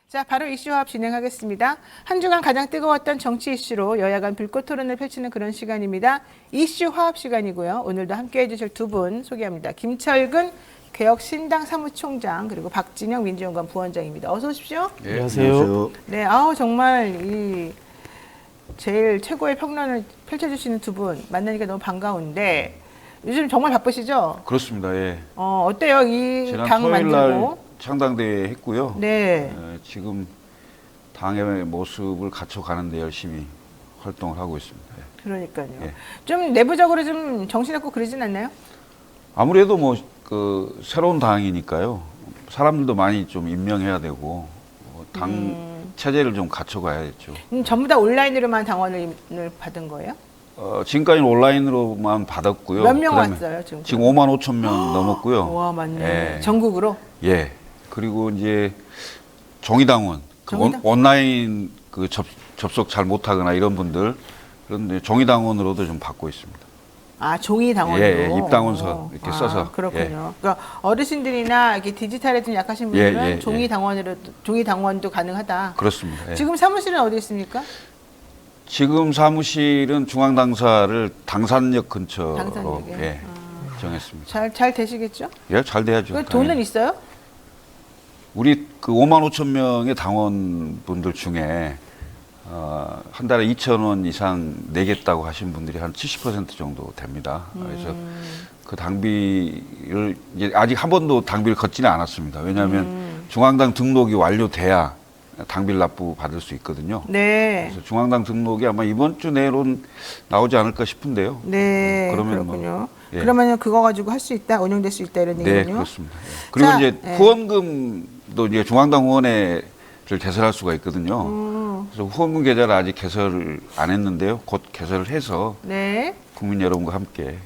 자, 바로 이슈 화합 진행하겠습니다. 한 주간 가장 뜨거웠던 정치 이슈로 여야 간 불꽃 토론을 펼치는 그런 시간입니다. 이슈 화합 시간이고요. 오늘도 함께해 주실 두 분 소개합니다. 김철근 개혁신당 사무총장 그리고 박진영 민주연구원 부원장입니다. 어서 오십시오. 네, 안녕하세요. 네, 정말 이 제일 최고의 평론을 펼쳐주시는 두 분 만나니까 너무 반가운데 요즘 정말 바쁘시죠? 그렇습니다. 예. 어때요? 이 지난 당 토요일 날 만들고. 창당대회 했고요. 네. 지금 당의 모습을 갖춰가는 데 열심히 활동을 하고 있습니다. 예. 그러니까요. 예. 좀 내부적으로 좀 정신없고 그러진 않나요? 아무래도 새로운 당이니까요. 사람들도 많이 좀 임명해야 되고 당 체제를 좀 갖춰가야겠죠. 전부 다 온라인으로만 당원을 받은 거예요? 지금까지는 온라인으로만 받았고요. 몇 명 왔어요 지금? 지금 5만 5천 명 넘었고요. 와, 맞네. 예. 전국으로? 예. 그리고 이제 종이당원, 온라인 접속 잘 못하거나 이런 분들 그런데 종이당원으로도 좀 받고 있습니다. 아, 종이 당원으로? 예, 입당원서 이렇게 써서. 그렇군요. 예. 그러니까 어르신들이나 이렇게 디지털에 좀 약하신 분들은 예. 종이 당원도 가능하다. 그렇습니다. 예. 지금 사무실은 어디 있습니까? 지금 사무실은 중앙당사를 당산역 근처로 당산역에? 정했습니다. 잘 되시겠죠? 예, 잘 돼야죠. 그 돈은 당연히. 있어요? 우리 5만 5천 명의 당원분들 중에 한 달에 2,000원 이상 내겠다고 하신 분들이 한 70% 정도 됩니다. 그래서 그 당비를 이제 아직 한 번도 당비를 걷지는 않았습니다. 왜냐하면 중앙당 등록이 완료돼야 당비를 납부 받을 수 있거든요. 네. 그래서 중앙당 등록이 아마 이번 주 내로는 나오지 않을까 싶은데요. 네. 그러면 그렇군요. 예. 그러면은 그거 가지고 할 수 있다, 운영될 수 있다 이런 네, 얘기군요. 그렇습니다. 예. 그리고 자, 이제 예. 후원금도 이제 중앙당 후원회를 개설할 수가 있거든요. 그래서 후원금 계좌를 아직 개설을 안 했는데요. 곧 개설을 해서 네. 국민 여러분과 함께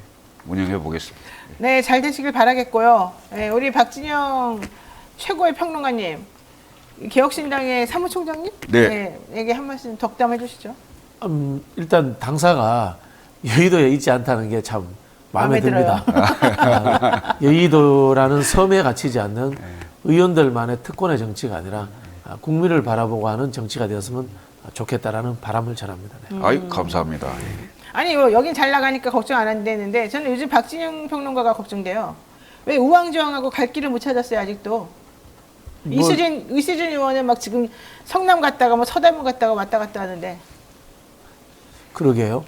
운영해 보겠습니다. 네, 잘 되시길 바라겠고요. 네, 우리 박진영 최고의 평론가님, 개혁신당의 사무총장님, 네. 에게 한 말씀 덕담해 주시죠. 일단 당사가 여의도에 있지 않다는 게 참 마음에 듭니다. 여의도라는 섬에 갇히지 않는 의원들만의 특권의 정치가 아니라 국민을 바라보고 하는 정치가 되었으면 좋겠다라는 바람을 전합니다. 네. 아이 감사합니다. 아니, 여긴 잘 나가니까 걱정 안 한다는데 저는 요즘 박진영 평론가가 걱정돼요. 왜 우왕좌왕하고 갈 길을 못 찾았어요 아직도. 이수진 의원은 막 지금 성남 갔다가 뭐 서대문 갔다가 왔다 갔다 하는데. 그러게요.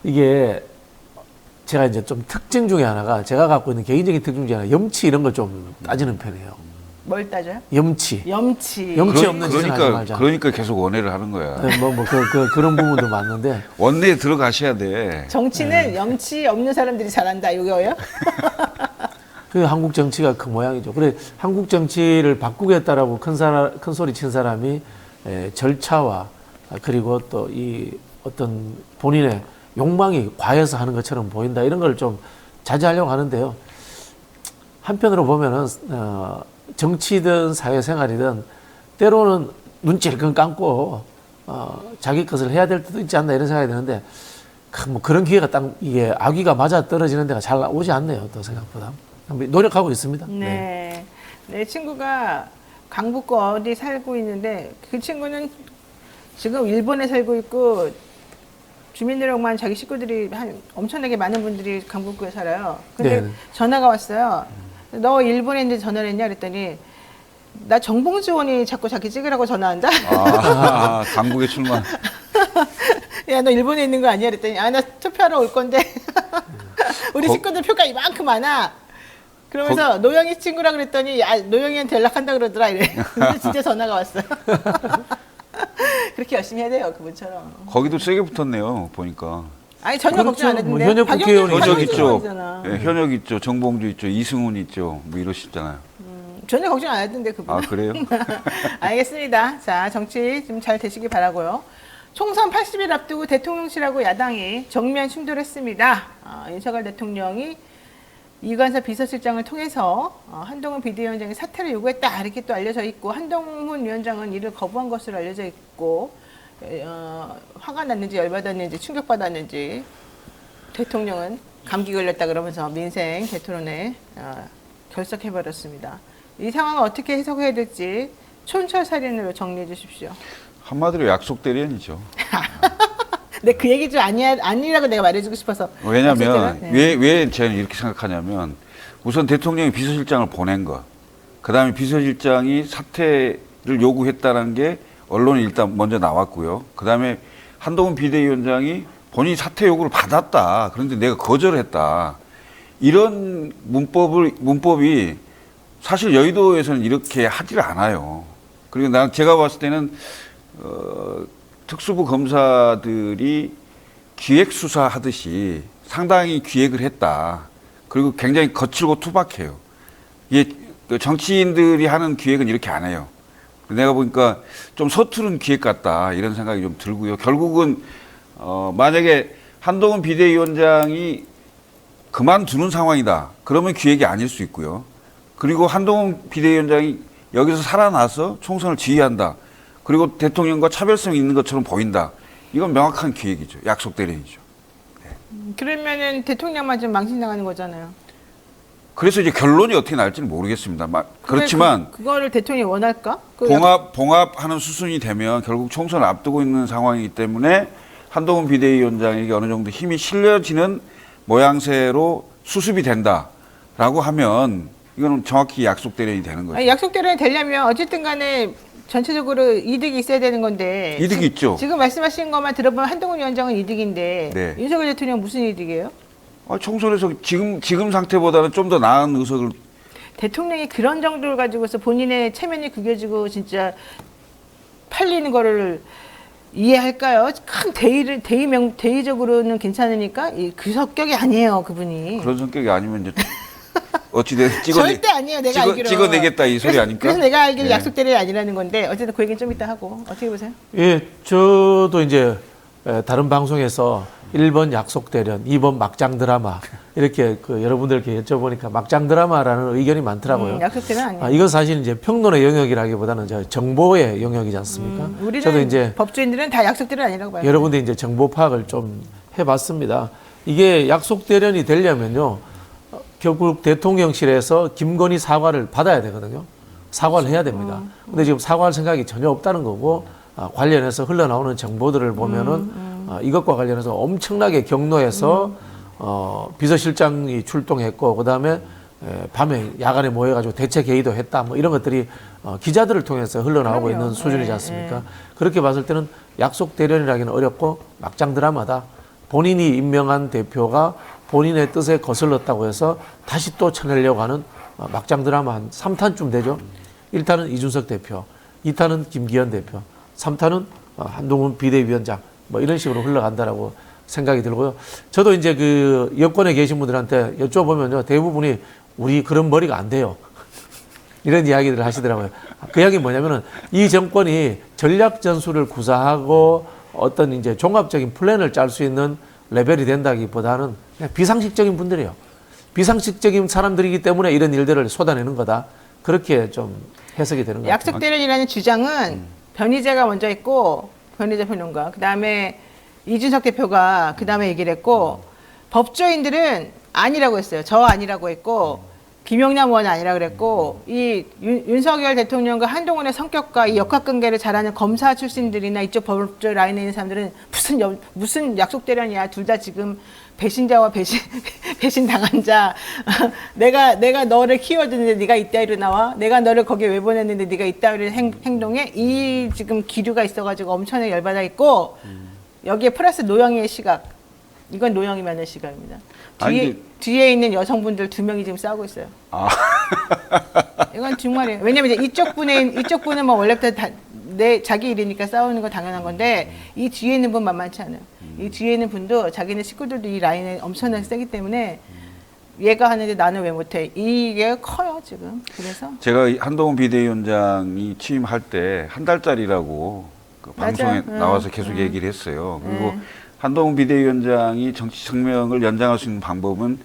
이게 제가 이제 좀 특징 중에 하나가 제가 갖고 있는 개인적인 특징 중에 하나 염치 이런 걸 좀 따지는 편이에요. 뭘 따져요? 염치. 염치. 염치 없는 짓은 하지 말자. 그러니까 계속 원회를 하는 거야. 네, 그런 부분도 맞는데. 원내에 들어가셔야 돼. 정치는 염치 없는 사람들이 잘한다 이거예요? 그 한국 정치가 그 모양이죠. 그래 한국 정치를 바꾸겠다라고 큰 소리 친 사람이 절차와 그리고 또 이 어떤 본인의 욕망이 과해서 하는 것처럼 보인다 이런 걸 좀 자제하려고 하는데요. 한편으로 보면은 정치든 사회생활이든 때로는 눈치를 감고 자기 것을 해야 될 때도 있지 않나 이런 생각이 드는데 뭐 그런 기회가 딱 이게 아귀가 맞아 떨어지는 데가 잘 오지 않네요. 또 생각보다 노력하고 있습니다. 네. 내 친구가 강북구 어디 살고 있는데 그 친구는 지금 일본에 살고 있고 주민등록만 자기 식구들이 엄청나게 많은 분들이 강북구에 살아요. 근데 네. 전화가 왔어요. 너 일본에 있는데 전화를 했냐 그랬더니 나 정봉주원이 자꾸 자기 찍으라고 전화한다. 강북에 출마. 야, 너 일본에 있는 거 아니야? 그랬더니 나 투표하러 올 건데 우리 식구들 표가 이만큼 많아. 그러면서 노영이 친구라 그랬더니 야, 노영이한테 연락한다 그러더라 이래. 근데 진짜 전화가 왔어요. 그렇게 열심히 해야 돼요 그분처럼. 거기도 세게 붙었네요. 보니까. 아니 전혀 그렇죠. 걱정 안 했는데. 뭐 현역 국회의원이 현역 있죠. 네. 현역 있죠. 정봉주 있죠. 이승훈 있죠. 뭐 이러시잖아요. 전혀 걱정 안 했는데 그분. 아 그래요? 알겠습니다. 자, 정치 좀 잘 되시기 바라고요. 총선 80일 앞두고 대통령실하고 야당이 정면 충돌했습니다. 윤석열 대통령이 이관사 비서실장을 통해서 한동훈 비대위원장이 사퇴를 요구했다 이렇게 또 알려져 있고 한동훈 위원장은 이를 거부한 것으로 알려져 있고 화가 났는지 열받았는지 충격받았는지 대통령은 감기 걸렸다 그러면서 민생 대토론에 결석해버렸습니다. 이 상황을 어떻게 해석해야 될지 촌철살인으로 정리해 주십시오. 한마디로 약속 대련이죠. 근데 그 얘기 좀 아니라고 내가 말해주고 싶어서. 왜냐하면 어쨌든, 네. 왜 저는 이렇게 생각하냐면 우선 대통령이 비서실장을 보낸 것, 그다음에 비서실장이 사퇴를 요구했다는 게 언론에 일단 먼저 나왔고요. 그다음에 한동훈 비대위원장이 본인이 사퇴 요구를 받았다. 그런데 내가 거절했다. 이런 문법이 사실 여의도에서는 이렇게 하지를 않아요. 그리고 제가 봤을 때는 특수부 검사들이 기획 수사하듯이 상당히 기획을 했다. 그리고 굉장히 거칠고 투박해요. 이게 정치인들이 하는 기획은 이렇게 안 해요. 내가 보니까 좀 서투른 기획 같다 이런 생각이 좀 들고요. 결국은 만약에 한동훈 비대위원장이 그만두는 상황이다. 그러면 기획이 아닐 수 있고요. 그리고 한동훈 비대위원장이 여기서 살아나서 총선을 지휘한다. 그리고 대통령과 차별성이 있는 것처럼 보인다. 이건 명확한 기획이죠. 약속 대련이죠. 그러면은 대통령만 좀 망신당하는 거잖아요. 그래서 이제 결론이 어떻게 날지는 모르겠습니다. 그렇지만 그거를 대통령이 원할까? 봉합하는 수순이 되면 결국 총선을 앞두고 있는 상황이기 때문에 한동훈 비대위원장에게 어느 정도 힘이 실려지는 모양새로 수습이 된다라고 하면 이거는 정확히 약속 대련이 되는 거죠. 아니, 약속 대련이 되려면 어쨌든 간에 전체적으로 이득이 있어야 되는 건데. 이득이 있죠. 지금 말씀하신 것만 들어보면 한동훈 위원장은 이득인데 네. 윤석열 대통령 무슨 이득이에요? 총선에서 지금 상태보다는 좀 더 나은 의석을 대통령이 그런 정도를 가지고서 본인의 체면이 구겨지고 진짜 팔리는 거를 이해할까요? 큰 대의적으로는 괜찮으니까 그 성격이 아니에요, 그분이. 그런 성격이 아니면 이제 어찌됐든 절대 아니에요, 내가 알기로. 찍어내겠다 이 소리 아닙니까? 그래서 내가 알기로 네. 약속 대련이 아니라는 건데 어쨌든 그 얘기는 좀 이따 하고. 어떻게 보세요? 예, 저도 이제 다른 방송에서 1번 약속 대련, 2번 막장 드라마 이렇게 여러분들께 여쭤보니까 막장 드라마라는 의견이 많더라고요. 약속 대련 아니에요. 이건 사실 이제 평론의 영역이라기보다는 정보의 영역이지 않습니까? 우리는 저도 이제 법조인들은 다 약속 대련 아니라고 봐요. 여러분들 이제 정보 파악을 좀 해봤습니다. 이게 약속 대련이 되려면요, 결국 대통령실에서 김건희 사과를 받아야 되거든요. 사과를 해야 됩니다. 근데 지금 사과할 생각이 전혀 없다는 거고, 관련해서 흘러나오는 정보들을 보면은 이것과 관련해서 엄청나게 경로에서 비서실장이 출동했고, 그 다음에 밤에 야간에 모여가지고 대책 회의도 했다, 뭐 이런 것들이 기자들을 통해서 흘러나오고 그럼요. 있는 수준이지 네, 않습니까? 네. 그렇게 봤을 때는 약속 대련이라기는 어렵고 막장 드라마다. 본인이 임명한 대표가 본인의 뜻에 거슬렀다고 해서 다시 또 쳐내려고 하는 막장 드라마 한 3탄쯤 되죠. 1탄은 이준석 대표, 2탄은 김기현 대표, 3탄은 한동훈 비대위원장, 뭐 이런 식으로 흘러간다라고 생각이 들고요. 저도 이제 그 여권에 계신 분들한테 여쭤보면요, 대부분이 우리 그런 머리가 안 돼요. 이런 이야기들을 하시더라고요. 그 이야기 뭐냐면은 이 정권이 전략 전술을 구사하고 어떤 이제 종합적인 플랜을 짤 수 있는 레벨이 된다기보다는 그냥 비상식적인 분들이에요. 비상식적인 사람들이기 때문에 이런 일들을 쏟아내는 거다. 그렇게 좀 해석이 되는 것 같아요. 약속 대련이라는 주장은 변희재가 먼저 했고, 변희재 평론가, 그 다음에 이준석 대표가 그 다음에 얘기를 했고, 법조인들은 아니라고 했어요. 저 아니라고 했고, 김용남 의원 아니라고 그랬고, 이 윤석열 대통령과 한동훈의 성격과 이 역학관계를 잘하는 검사 출신들이나 이쪽 법조 라인에 있는 사람들은 무슨 약속 대련이야. 둘 다 지금 배신자와 배신 당한 자. 내가 너를 키워줬는데 네가 이따위로 나와. 내가 너를 거기에 왜 보냈는데 네가 이따위로 행동해. 이 지금 기류가 있어가지고 엄청나게 열받아 있고, 여기에 플러스 노영희의 시각. 이건 노영희 면의 시각입니다. 뒤에 있는 여성분들 2명이 지금 싸우고 있어요. 이건 정말이에요. 왜냐면 이제 이쪽 분은 뭐 원래부터 자기 일이니까 싸우는 거 당연한 건데, 이 뒤에 있는 분 만만치 않아요. 이 뒤에 있는 분도 자기네 식구들도 이 라인에 엄청나게 세기 때문에 얘가 하는데 나는 왜 못해? 이게 커요, 지금. 그래서. 제가 한동훈 비대위원장이 취임할 때 한 달짜리라고 그 방송에 맞아요. 나와서 계속 얘기를 했어요. 그리고 한동훈 비대위원장이 정치 생명을 연장할 수 있는 방법은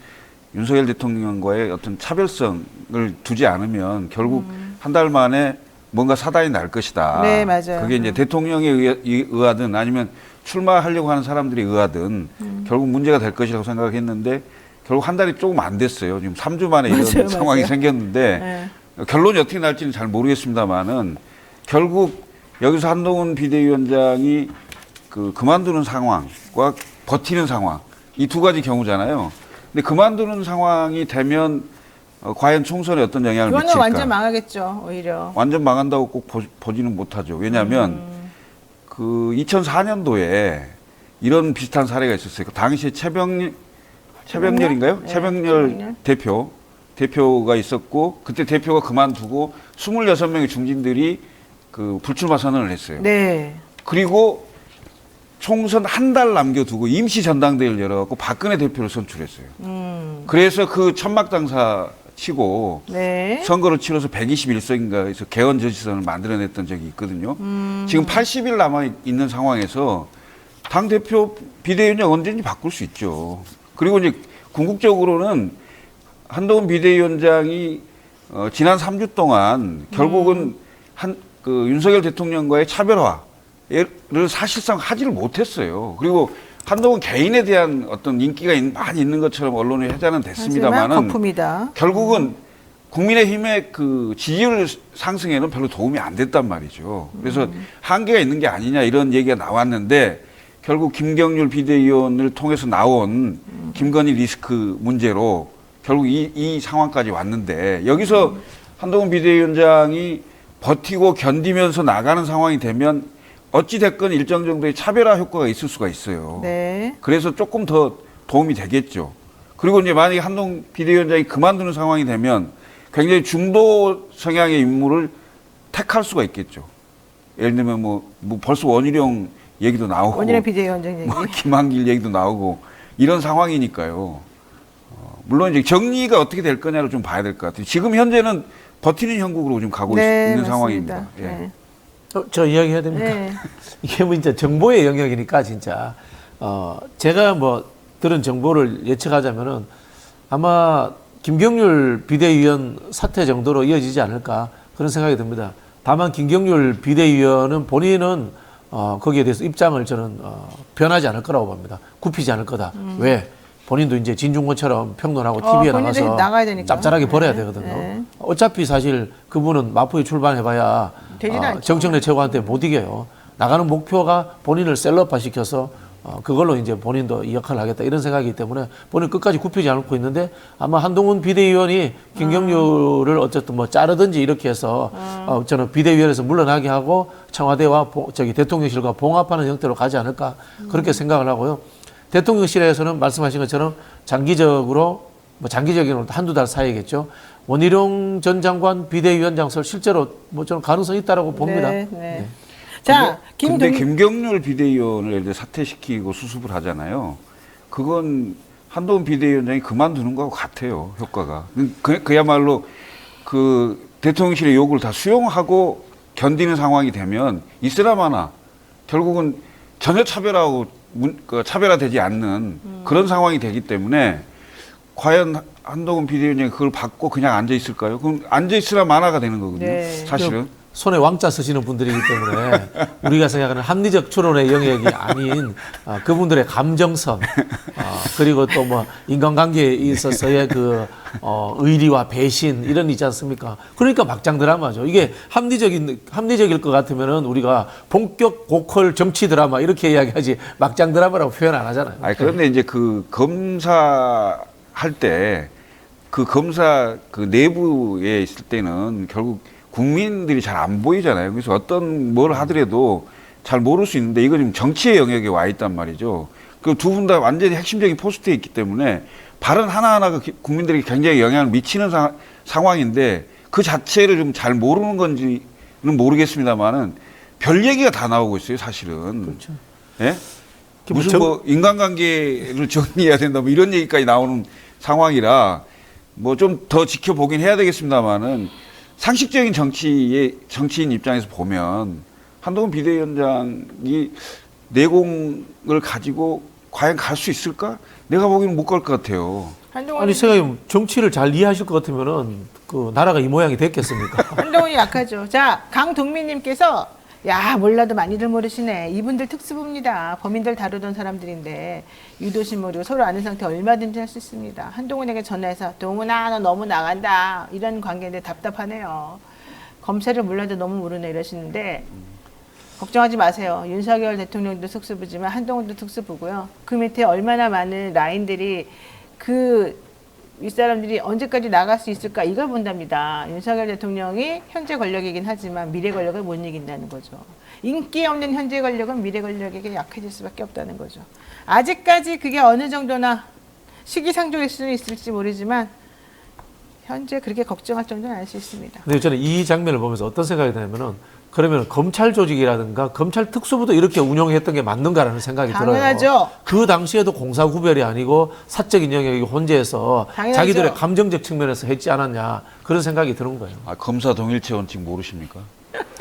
윤석열 대통령과의 어떤 차별성을 두지 않으면 결국 한 달 만에 뭔가 사단이 날 것이다. 네, 맞아요. 그게 이제 대통령에 의하든 아니면 출마하려고 하는 사람들이 의하든 결국 문제가 될 것이라고 생각했는데 결국 한 달이 조금 안 됐어요. 지금 3주 만에 이런 맞아요, 상황이 맞아요. 생겼는데 네. 결론이 어떻게 날지는 잘 모르겠습니다만은 결국 여기서 한동훈 비대위원장이 그만두는 상황과 버티는 상황 이 두 가지 경우잖아요. 근데 그만두는 상황이 되면 과연 총선에 어떤 영향을 그거는 미칠까? 완전 망하겠죠, 오히려. 완전 망한다고 꼭 보지는 못하죠. 왜냐하면 그 2004년도에 이런 비슷한 사례가 있었어요. 그 당시에 최병렬인가요? 네, 최병렬 대표가 있었고 그때 대표가 그만두고 26명의 중진들이 그 불출마 선언을 했어요. 네. 그리고 총선 한 달 남겨두고 임시 전당대회를 열어갖고 박근혜 대표를 선출했어요. 그래서 그 천막당사 치고 네. 선거를 치러서 121석인가에서 개헌 저지선을 만들어냈던 적이 있거든요. 지금 80일 남아 있는 상황에서 당 대표 비대위원장 언제든지 바꿀 수 있죠. 그리고 이제 궁극적으로는 한동훈 비대위원장이 지난 3주 동안 결국은 윤석열 대통령과의 차별화를 사실상 하지를 못했어요. 그리고 한동훈 개인에 대한 어떤 인기가 많이 있는 것처럼 언론에 회자는 됐습니다만은 거품이다. 결국은 국민의힘의 그 지지율 상승에는 별로 도움이 안 됐단 말이죠. 그래서 한계가 있는 게 아니냐 이런 얘기가 나왔는데 결국 김경률 비대위원을 통해서 나온 김건희 리스크 문제로 결국 이 상황까지 왔는데 여기서 한동훈 비대위원장이 버티고 견디면서 나가는 상황이 되면 어찌 됐건 일정 정도의 차별화 효과가 있을 수가 있어요. 네. 그래서 조금 더 도움이 되겠죠. 그리고 이제 만약에 한동훈 비대위원장이 그만두는 상황이 되면 굉장히 중도 성향의 인물을 택할 수가 있겠죠. 예를 들면 뭐 벌써 원희룡 얘기도 나오고 원희룡 비대위원장 얘기. 김한길 얘기도 나오고 이런 상황이니까요. 물론 이제 정리가 어떻게 될 거냐를 좀 봐야 될 것 같아요. 지금 현재는 버티는 형국으로 좀 가고 네, 있는 맞습니다. 상황입니다. 예. 네. 저 이야기해야 됩니까? 네. 이게 뭐 진짜 정보의 영역이니까 진짜 제가 뭐 들은 정보를 예측하자면은 아마 김경률 비대위원 사퇴 정도로 이어지지 않을까 그런 생각이 듭니다. 다만 김경률 비대위원은 본인은 거기에 대해서 입장을 저는 변하지 않을 거라고 봅니다. 굽히지 않을 거다. 왜? 본인도 이제 진중권처럼 평론하고 TV에 본인도 나가서 나가야 되니까. 짭짤하게 네. 벌어야 되거든요. 네. 어차피 사실 그분은 마포에 출발해봐야 되지도 않죠. 정청래 최고한테 못 이겨요. 나가는 목표가 본인을 셀럽화 시켜서 그걸로 이제 본인도 이 역할을 하겠다 이런 생각이기 때문에 본인 끝까지 굽히지 않고 있는데 아마 한동훈 비대위원이 김경률을 어쨌든 뭐 자르든지 이렇게 해서 저는 비대위원에서 물러나게 하고 청와대와 대통령실과 봉합하는 형태로 가지 않을까 그렇게 생각을 하고요. 대통령실에서는 말씀하신 것처럼 장기적으로 뭐 장기적인 한두 달 사이겠죠. 원희룡 전 장관 비대위원장설 실제로 뭐 저는 가능성이 있다라고 봅니다. 네, 네. 자, 근데 김경률 비대위원을 예를 들어 사퇴시키고 수습을 하잖아요. 그건 한동훈 비대위원장이 그만두는 거하고 같아요. 효과가. 그야말로 그 대통령실의 요구를 다 수용하고 견디는 상황이 되면 있으나마나 결국은 전혀 차별화되지 않는 그런 상황이 되기 때문에 과연 한동훈 비대위원장이 그걸 받고 그냥 앉아 있을까요? 그럼 앉아 있으나 마나가 되는 거거든요. 네. 사실은. 손에 왕자 쓰시는 분들이기 때문에 우리가 생각하는 합리적 추론의 영역이 아닌 그분들의 감정선 그리고 또 뭐 인간관계에 있어서의 그 의리와 배신 이런 있지 않습니까? 그러니까 막장 드라마죠. 이게 합리적일 것 같으면은 우리가 본격 고퀄 정치 드라마 이렇게 이야기하지 막장 드라마라고 표현 안 하잖아요. 아니, 그런데 이제 그 검사 할 때 그 검사 그 내부에 있을 때는 결국 국민들이 잘 안 보이잖아요. 그래서 어떤 뭘 하더라도 잘 모를 수 있는데 이거 지금 정치의 영역에 와 있단 말이죠. 그 두 분 다 완전히 핵심적인 포스트에 있기 때문에 발언 하나하나가 국민들에게 굉장히 영향을 미치는 상황인데 그 자체를 좀 잘 모르는 건지는 모르겠습니다만은 별 얘기가 다 나오고 있어요, 사실은. 그렇죠. 예? 무슨 뭐 인간관계를 정리해야 된다 뭐 이런 얘기까지 나오는 상황이라 뭐 좀 더 지켜보긴 해야 되겠습니다만은 상식적인 정치인 입장에서 보면 한동훈 비대위원장이 내공을 가지고 과연 갈 수 있을까? 내가 보기에는 못 갈 것 같아요. 아니 생각해보면 정치를 잘 이해하실 것 같으면은 그 나라가 이 모양이 됐겠습니까? 한동훈이 약하죠. 자, 강동민님께서 야, 몰라도 많이들 모르시네. 이분들 특수부입니다. 범인들 다루던 사람들인데 유도신 모르고 서로 아는 상태 얼마든지 할 수 있습니다. 한동훈에게 전화해서 동훈아 너 너무 나간다 이런 관계인데 답답하네요. 검찰을 몰라도 너무 모르네 이러시는데 걱정하지 마세요. 윤석열 대통령도 특수부지만 한동훈도 특수부고요. 그 밑에 얼마나 많은 라인들이 그 윗사람들이 언제까지 나갈 수 있을까 이걸 본답니다. 윤석열 대통령이 현재 권력이긴 하지만 미래 권력을 못 이긴다는 거죠. 인기 없는 현재 권력은 미래 권력에게 약해질 수밖에 없다는 거죠. 아직까지 그게 어느 정도나 시기상조일 수는 있을지 모르지만 현재 그렇게 걱정할 정도는 아닐 수 있습니다. 근데 저는 이 장면을 보면서 어떤 생각이 드냐면은 그러면 검찰 조직이라든가 검찰 특수부도 이렇게 운영했던 게 맞는가라는 생각이 당연하죠. 들어요. 그 당시에도 공사구별이 아니고 사적인 영역이 혼재해서 당연하죠. 자기들의 감정적 측면에서 했지 않았냐 그런 생각이 드는 거예요. 아, 검사 동일체 원칙 모르십니까?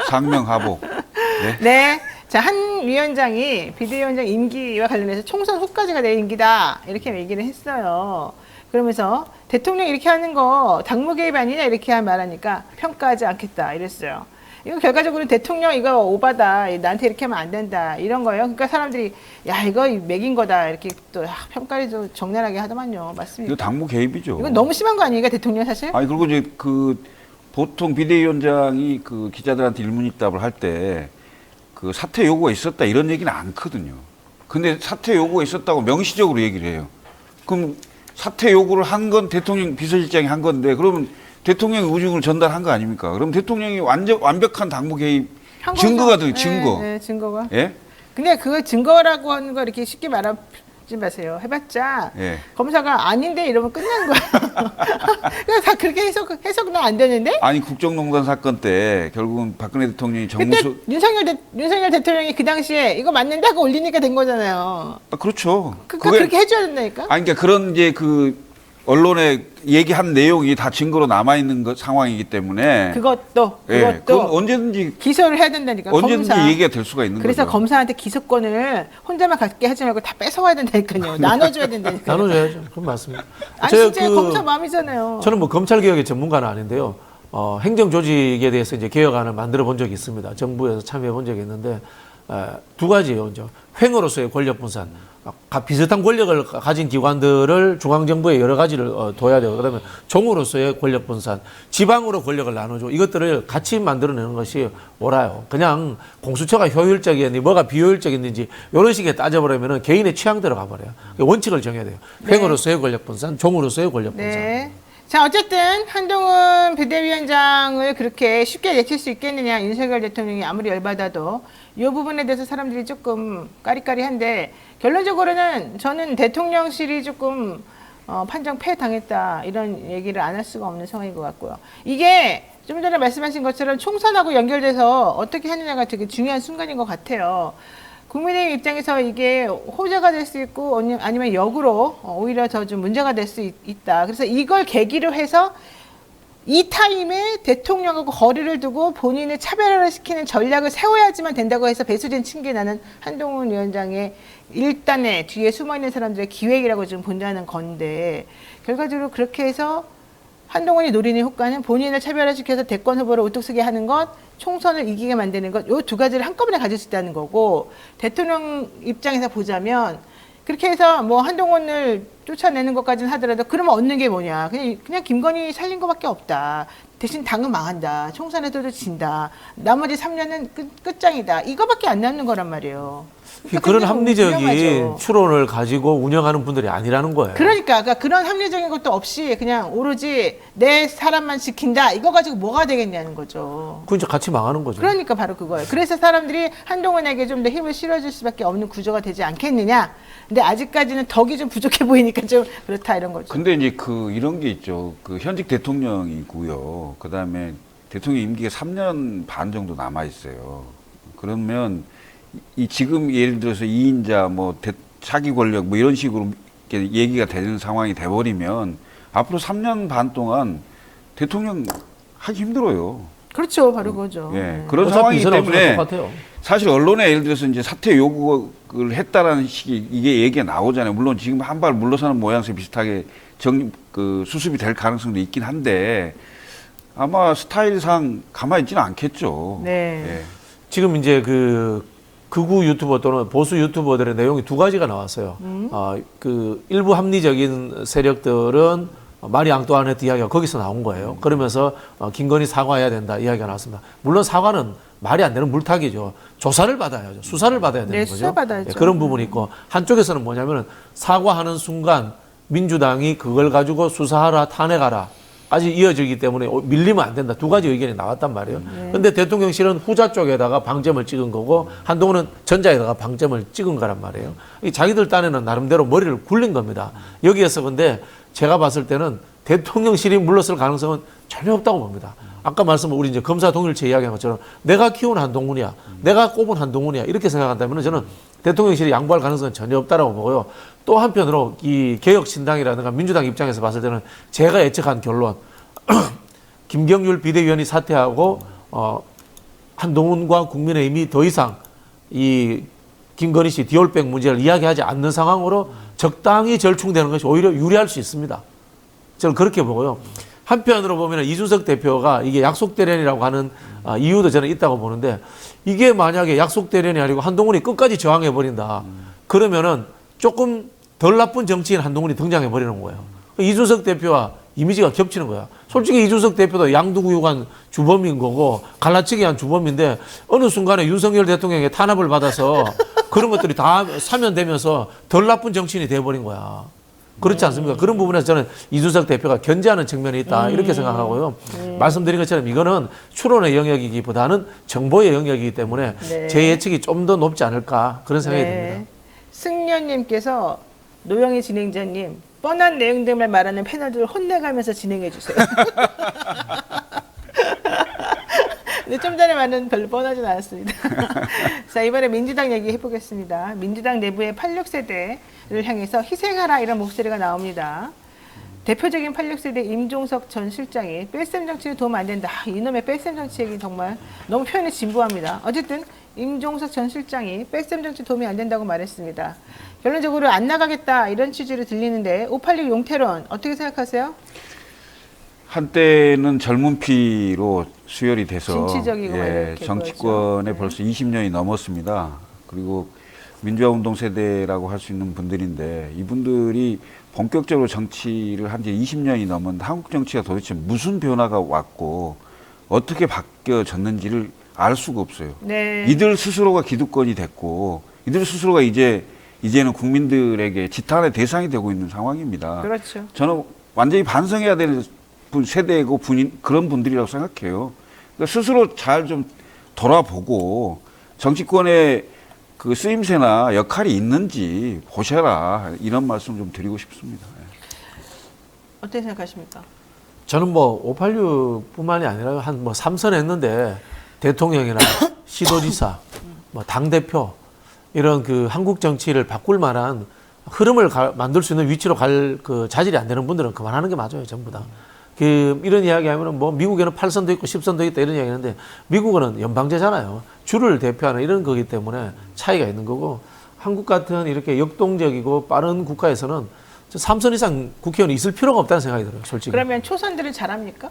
상명하복. 네? 네. 자, 한 위원장이 비대위원장 임기와 관련해서 총선 후까지가 내 임기다. 이렇게 얘기를 했어요. 그러면서 대통령이 이렇게 하는 거 당무 개입 아니냐 이렇게 말하니까 평가하지 않겠다 이랬어요. 이거 결과적으로 대통령 이거 오바다. 나한테 이렇게 하면 안 된다. 이런 거예요. 그러니까 사람들이 야 이거 매긴 거다. 이렇게 또 평가를 좀 적나라하게 하더만요. 맞습니다. 이거 당무 개입이죠. 이건 너무 심한 거 아니에요, 대통령 사실? 아니 그리고 이제 그 보통 비대위원장이 그 기자들한테 일문일답을 할 때 그 사퇴 요구가 있었다 이런 얘기는 않거든요. 근데 사퇴 요구가 있었다고 명시적으로 얘기를 해요. 그럼 사퇴 요구를 한 건 대통령 비서실장이 한 건데 그러면 대통령이 의중을 전달한 거 아닙니까? 그럼 대통령이 완벽한 당무 개입 한 증거가 거죠. 돼, 증거. 네, 증거가. 예? 근데 그걸 증거라고 하는 거 이렇게 쉽게 말하지 마세요. 해봤자 예. 검사가 아닌데 이러면 끝나는 거야. 그래서 다 그렇게 해석은 안 되는데. 아니 국정농단 사건 때 결국은 박근혜 대통령이 그때 정무수 윤석열 대통령이 그 당시에 이거 맞는데 하고 올리니까 된 거잖아요. 아, 그렇죠. 그렇게 해줘야 된다니까. 아니 그러니까 그런 이제 그 언론에 얘기한 내용이 다 증거로 남아 있는 상황이기 때문에 그것도 예, 그건 언제든지 기소를 해야 된다니까. 언제든지 검사. 얘기가 될 수가 있는 그래서 거죠. 검사한테 기소권을 혼자만 갖게 하지 말고 다 뺏어와야 된다니까요. 나눠줘야 된다니까요. 나눠줘야죠. 그건 맞습니다. 아니 제가 진짜 검사 마음이잖아요. 저는 뭐 검찰 개혁의 전문가는 아닌데요. 행정 조직에 대해서 이제 개혁안을 만들어 본 적이 있습니다. 정부에서 참여해 본 적이 있는데 두 가지예요. 이제 횡으로서의 권력 분산. 비슷한 권력을 가진 기관들을 중앙정부에 여러 가지를 둬야 되고 그다음에 종으로서의 권력 분산, 지방으로 권력을 나눠줘 이것들을 같이 만들어내는 것이 옳아요. 그냥 공수처가 효율적이었니 뭐가 비효율적이었는지 이런 식의 따져버리면 개인의 취향대로 가버려요. 원칙을 정해야 돼요. 횡으로서의 권력 분산, 종으로서의 권력 분산. 네. 자, 어쨌든 한동훈 비대위원장을 그렇게 쉽게 내칠 수 있겠느냐. 윤석열 대통령이 아무리 열받아도 이 부분에 대해서 사람들이 조금 까리까리한데 결론적으로는 저는 대통령실이 조금 판정 패당했다 이런 얘기를 안 할 수가 없는 상황인 것 같고요. 이게 좀 전에 말씀하신 것처럼 총선하고 연결돼서 어떻게 하느냐가 되게 중요한 순간인 것 같아요. 국민의 입장에서 이게 호재가 될 수 있고 아니면 역으로 오히려 더 좀 문제가 될 수 있다. 그래서 이걸 계기로 해서 이 타임에 대통령하고 거리를 두고 본인을 차별화를 시키는 전략을 세워야지만 된다고 해서 배수진 칭게 나는 한동훈 위원장의 일단에 뒤에 숨어있는 사람들의 기획이라고 지금 본다는 건데 결과적으로 그렇게 해서 한동훈이 노리는 효과는 본인을 차별화시켜서 대권 후보를 우뚝 서게 하는 것, 총선을 이기게 만드는 것, 이 두 가지를 한꺼번에 가질 수 있다는 거고 대통령 입장에서 보자면 그렇게 해서 뭐 한동훈을 쫓아내는 것까지는 하더라도 그러면 얻는 게 뭐냐. 그냥 김건희 살린 것밖에 없다. 대신 당은 망한다. 총선에서도 진다. 나머지 3년은 끝장이다. 이거밖에 안 남는 거란 말이에요. 그런 합리적인 위험하죠. 추론을 가지고 운영하는 분들이 아니라는 거예요. 그러니까 그런 합리적인 것도 없이 그냥 오로지 내 사람만 지킨다. 이거 가지고 뭐가 되겠냐는 거죠. 그건 이제 같이 망하는 거죠. 그러니까 바로 그거예요. 그래서 사람들이 한동훈에게 좀 더 힘을 실어줄 수밖에 없는 구조가 되지 않겠느냐. 근데 아직까지는 덕이 좀 부족해 보이니까 좀 그렇다 이런 거죠. 근데 이제 이런 게 있죠. 현직 대통령이고요. 그다음에 대통령 임기가 3년 반 정도 남아 있어요. 그러면 지금 예를 들어서 2인자 차기 권력 이런 식으로 이렇게 얘기가 되는 상황이 돼버리면 앞으로 3년 반 동안 대통령 하기 힘들어요. 그렇죠. 바로 그거죠. 예, 네. 그런 어차피 상황이기 이 사람 때문에 똑같아요. 사실 언론에 예를 들어서 이제 사퇴 요구를 했다라는 식의 이게 얘기가 나오잖아요. 물론 지금 한 발 물러서는 모양새 비슷하게 수습이 될 가능성도 있긴 한데 아마 스타일상 가만히 있지는 않겠죠. 네. 예. 지금 이제 그 극우 유튜버 또는 보수 유튜버들의 내용이 두 가지가 나왔어요. 그 일부 합리적인 세력들은 마리 앙뚜아네트 이야기가 거기서 나온 거예요. 그러면서 김건희 사과해야 된다 이야기가 나왔습니다. 물론 사과는 말이 안 되는 물타기죠. 조사를 받아야죠. 수사를 받아야 되는 네, 거죠. 수사 받아야죠. 예, 그런 부분이 있고 한쪽에서는 뭐냐면은 사과하는 순간 민주당이 그걸 가지고 수사하라 탄핵하라 까지 이어지기 때문에 밀리면 안 된다. 두 가지 의견이 나왔단 말이에요. 그런데 대통령실은 후자 쪽에다가 방점을 찍은 거고 한동훈은 전자에다가 방점을 찍은 거란 말이에요. 이 자기들 딴에는 나름대로 머리를 굴린 겁니다. 여기에서 근데 제가 봤을 때는 대통령실이 물러설 가능성은 전혀 없다고 봅니다. 아까 우리 이제 검사 동일체 이야기한 것처럼 내가 키운 한동훈이야, 내가 꼽은 한동훈이야 이렇게 생각한다면 저는 대통령실이 양보할 가능성은 전혀 없다라고 보고요. 또 한편으로 이 개혁신당이라든가 민주당 입장에서 봤을 때는 제가 예측한 결론, 김경률 비대위원이 사퇴하고 한동훈과 국민의힘이 더 이상 이 김건희 씨 디올백 문제를 이야기하지 않는 상황으로 적당히 절충되는 것이 오히려 유리할 수 있습니다. 저는 그렇게 보고요. 한편으로 보면 이준석 대표가 이게 약속 대련이라고 하는 이유도 저는 있다고 보는데 이게 만약에 약속 대련이 아니고 한동훈이 끝까지 저항해 버린다. 그러면은 조금 덜 나쁜 정치인 한동훈이 등장해 버리는 거예요. 이준석 대표와 이미지가 겹치는 거야. 솔직히 이준석 대표도 양두구육한 주범인 거고 갈라치기 한 주범인데 어느 순간에 윤석열 대통령의 탄압을 받아서 그런 것들이 다 사면되면서 덜 나쁜 정치인이 돼버린 거야. 그렇지 않습니까? 그런 부분에서 저는 이준석 대표가 견제하는 측면이 있다 이렇게 생각하고요. 말씀드린 것처럼 이거는 추론의 영역이기보다는 정보의 영역이기 때문에 네. 제 예측이 좀 더 높지 않을까 그런 생각이 듭니다. 승려님께서 노영희 진행자님 뻔한 내용들만 말하는 패널들을 혼내가면서 진행해 주세요. 근데 좀 전에 말은 별로 뻔하진 않았습니다. 자, 이번에 민주당 얘기해 보겠습니다. 민주당 내부의 86세대를 향해서 희생하라 이런 목소리가 나옵니다. 대표적인 86세대 임종석 전 실장이 뺄셈 정치에 도움 안 된다. 이놈의 뺄셈 정치 얘기 정말 너무 표현이 진부합니다. 어쨌든 임종석 전 실장이 뺄셈 정치 도움이 안 된다고 말했습니다. 결론적으로 안 나가겠다 이런 취지로 들리는데 586 용태론 어떻게 생각하세요? 한때는 젊은 피로 수혈이 돼서 진취적이고 이렇게 정치권에 그러죠. 벌써 20년이 넘었습니다. 그리고 민주화운동 세대라고 할 수 있는 분들인데 이분들이 본격적으로 정치를 한 지 20년이 넘은 한국 정치가 도대체 무슨 변화가 왔고 어떻게 바뀌어졌는지를 알 수가 없어요. 네. 이들 스스로가 기득권이 됐고 이들 스스로가 이제는 국민들에게 지탄의 대상이 되고 있는 상황입니다. 그렇죠. 저는 완전히 반성해야 되는 세대고 그런 분들이라고 생각해요. 그러니까 스스로 잘 좀 돌아보고 정치권의 그 쓰임새나 역할이 있는지 보셔라 이런 말씀 좀 드리고 싶습니다. 어떻게 생각하십니까? 저는 뭐 586뿐만이 아니라 한 뭐 3선 했는데 대통령이나 시도지사, 뭐 당대표 이런 그 한국 정치를 바꿀 만한 흐름을 만들 수 있는 위치로 갈 그 자질이 안 되는 분들은 그만하는 게 맞아요, 전부 다. 이런 이야기 하면은 뭐 미국에는 8선도 있고 10선도 있다 이런 이야기 하는데 미국은 연방제잖아요. 주를 대표하는 이런 거기 때문에 차이가 있는 거고 한국 같은 이렇게 역동적이고 빠른 국가에서는 3선 이상 국회의원이 있을 필요가 없다는 생각이 들어요, 솔직히. 그러면 초선들은 잘합니까?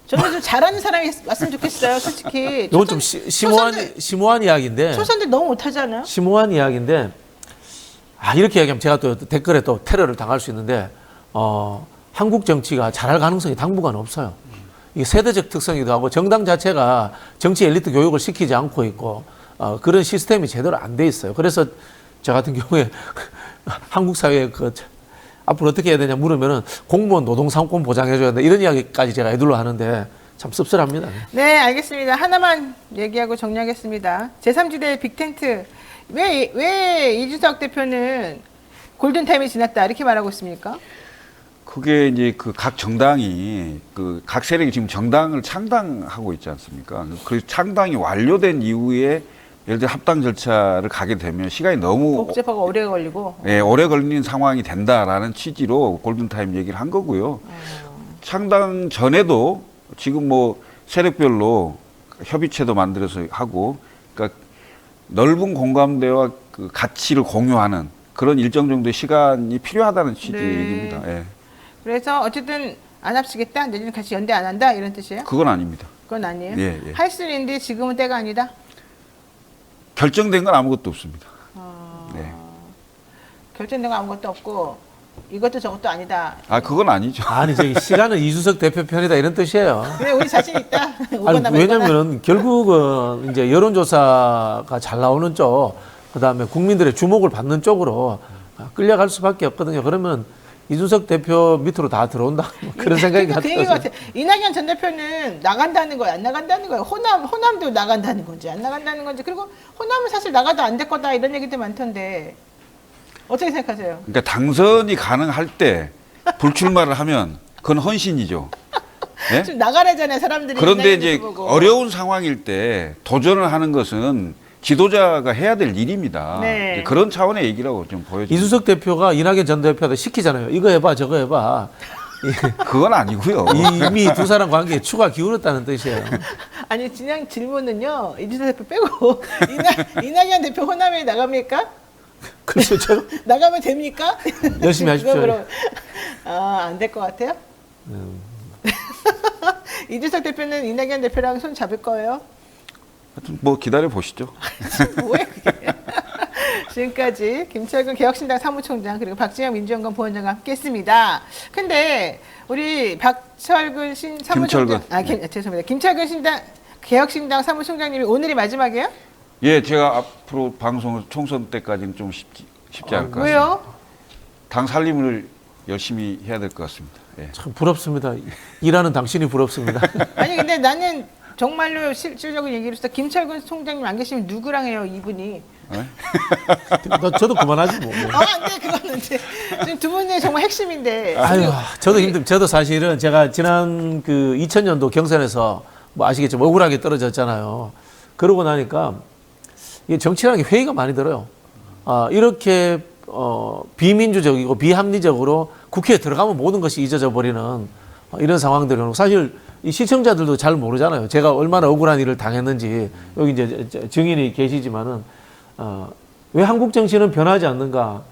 저는 좀 잘하는 사람이 왔으면 좋겠어요, 솔직히. 이건 좀 심오한 이야기인데. 초선들 너무 못하잖아요. 심오한 이야기인데, 이렇게 얘기하면 제가 또 댓글에 또 테러를 당할 수 있는데, 한국 정치가 잘할 가능성이 당분간 없어요. 이게 세대적 특성이기도 하고 정당 자체가 정치 엘리트 교육을 시키지 않고 있고 그런 시스템이 제대로 안 돼 있어요. 그래서 저 같은 경우에 한국 사회에 앞으로 어떻게 해야 되냐 물으면은 공무원 노동상권 보장해줘야 된다 이런 이야기까지 제가 애들로 하는데 참 씁쓸합니다. 네, 알겠습니다. 하나만 얘기하고 정리하겠습니다. 제3지대 빅텐트 왜 이준석 대표는 골든타임이 지났다 이렇게 말하고 있습니까? 그게 이제 그 각 정당이 각 세력이 지금 정당을 창당하고 있지 않습니까? 그 창당이 완료된 이후에 예를 들어 합당 절차를 가게 되면 시간이 너무 복잡하고 오래 걸리고 오래 걸리는 상황이 된다라는 취지로 골든타임 얘기를 한 거고요. 창당 전에도 지금 뭐 세력별로 협의체도 만들어서 하고 그러니까 넓은 공감대와 그 가치를 공유하는 그런 일정 정도의 시간이 필요하다는 취지의 네. 얘기입니다. 예. 그래서 어쨌든 안 합치겠다, 내년에 같이 연대 안 한다 이런 뜻이에요? 그건 아닙니다. 그건 아니에요. 예, 예. 할 수는 있는데 지금은 때가 아니다. 결정된 건 아무것도 없습니다. 네. 결정된 거 아무것도 없고 이것도 저것도 아니다. 아, 그건 아니죠. 아니 저기 시간은 이준석 대표 편이다 이런 뜻이에요. 그래 우리 자신 있다. 아니, 왜냐면은 결국은 이제 여론조사가 잘 나오는 쪽, 그다음에 국민들의 주목을 받는 쪽으로 끌려갈 수밖에 없거든요. 그러면 이준석 대표 밑으로 다 들어온다 그런 생각이 그러니까 그 얘기 같아요. 같아. 이낙연 전 대표는 나간다는 거야, 안 나간다는 거야. 호남도 나간다는 건지 안 나간다는 건지. 그리고 호남은 사실 나가도 안 될 거다 이런 얘기도 많던데 어떻게 생각하세요? 그러니까 당선이 가능할 때 불출마를 하면 그건 헌신이죠. 네? 지금 나가래잖아요, 사람들이. 그런데 이낙연 이제 보고. 어려운 상황일 때 도전을 하는 것은 지도자가 해야 될 일입니다. 네. 이제 그런 차원의 얘기라고 좀 보여집니다. 이준석 대표가 이낙연 전 대표한테 시키잖아요. 이거 해봐, 저거 해봐. 그건 아니고요. 이미 두 사람 관계에 추가 기울었다는 뜻이에요. 아니 그냥 질문은요. 이준석 대표 빼고 이낙연 대표 호남에 나갑니까? 그래서 제가 나가면 됩니까? 열심히 하십시오. 안 될 것 같아요? 이준석 대표는 이낙연 대표랑 손 잡을 거예요? 하여튼 뭐 기다려 보시죠. 뭐야 그게? 지금까지 김철근 개혁신당 사무총장 그리고 박지영 민주연구원 부원장과 함께했습니다. 근데 우리 박철근 사무총장, 죄송합니다. 김철근 개혁신당 사무총장님이 오늘이 마지막이에요? 예, 제가 앞으로 방송을 총선 때까지는 좀 쉽지 않을 것 같습니다. 왜요? 당 살림을 열심히 해야 될 것 같습니다. 예. 참 부럽습니다. 일하는 당신이 부럽습니다. 아니 근데 나는 정말로 실질적인 얘기로서 김철근 총장님 안 계시면 누구랑 해요 이분이? 저도 그만하지 뭐. 안돼 그거는 지금 두 분이 정말 핵심인데. 아유, 저도 사실은 제가 지난 그 2000년도 경선에서 뭐 아시겠지만 억울하게 떨어졌잖아요. 그러고 나니까 이게 정치라는 게 회의가 많이 들어요. 이렇게 비민주적이고 비합리적으로 국회에 들어가면 모든 것이 잊어져 버리는 이런 상황들이 오고 사실 이 시청자들도 잘 모르잖아요. 제가 얼마나 억울한 일을 당했는지 여기 이제 증인이 계시지만은 왜 한국 정치는 변하지 않는가?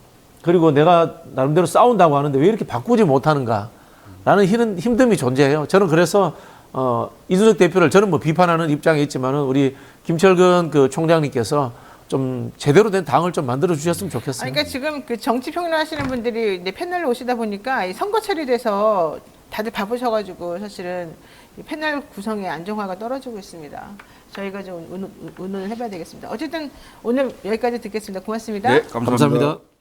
그리고 내가 나름대로 싸운다고 하는데 왜 이렇게 바꾸지 못하는가?라는 힘듦이 존재해요. 저는 그래서 이준석 대표를 저는 뭐 비판하는 입장에 있지만은 우리 김철근 그 총장님께서 좀 제대로 된 당을 좀 만들어 주셨으면 좋겠어요. 그러니까 지금 그 정치 평론하시는 분들이 이제 패널로 오시다 보니까 이 선거철이 돼서 다들 바쁘셔가지고 사실은 이 패널 구성의 안정화가 떨어지고 있습니다. 저희가 좀 의논을 해봐야 되겠습니다. 어쨌든 오늘 여기까지 듣겠습니다. 고맙습니다. 네, 감사합니다. 감사합니다.